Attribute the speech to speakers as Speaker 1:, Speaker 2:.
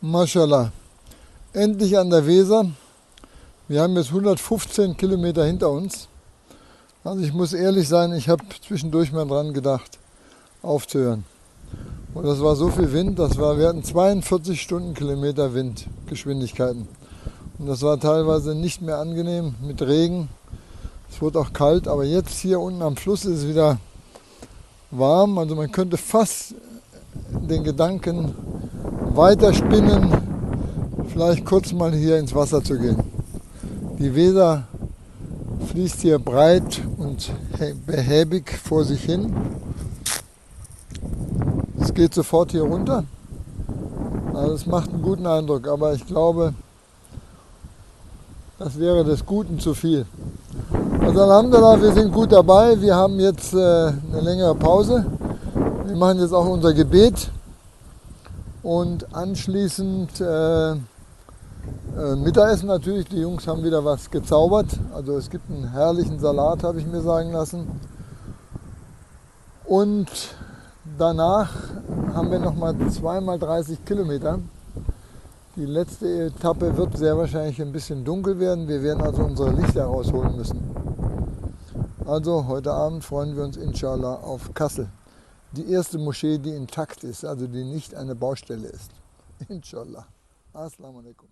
Speaker 1: Maschallah. Endlich an der Weser. Wir haben jetzt 115 Kilometer hinter uns. Also ich muss ehrlich sein, ich habe zwischendurch mal dran gedacht, aufzuhören. Und das war so viel Wind, wir hatten 42 Stundenkilometer Windgeschwindigkeiten. Und das war teilweise nicht mehr angenehm mit Regen. Es wurde auch kalt, aber jetzt hier unten am Fluss ist es wieder warm. Also man könnte fast den Gedanken weiterspinnen, vielleicht kurz mal hier ins Wasser zu gehen. Die Weser fließt hier breit und behäbig vor sich hin. Es geht sofort hier runter. Also es macht einen guten Eindruck, aber ich glaube, das wäre des Guten zu viel. Also Alhamdulillah, wir sind gut dabei. Wir haben jetzt eine längere Pause. Wir machen jetzt auch unser Gebet und anschließend Mittagessen natürlich. Die Jungs haben wieder was gezaubert. Also es gibt einen herrlichen Salat, habe ich mir sagen lassen. Und danach haben wir nochmal 2x30 Kilometer. Die letzte Etappe wird sehr wahrscheinlich ein bisschen dunkel werden. Wir werden also unsere Lichter rausholen müssen. Also heute Abend freuen wir uns inshallah auf Kassel. Die erste Moschee, die intakt ist, also die nicht eine Baustelle ist. Inshallah. Assalamu alaikum.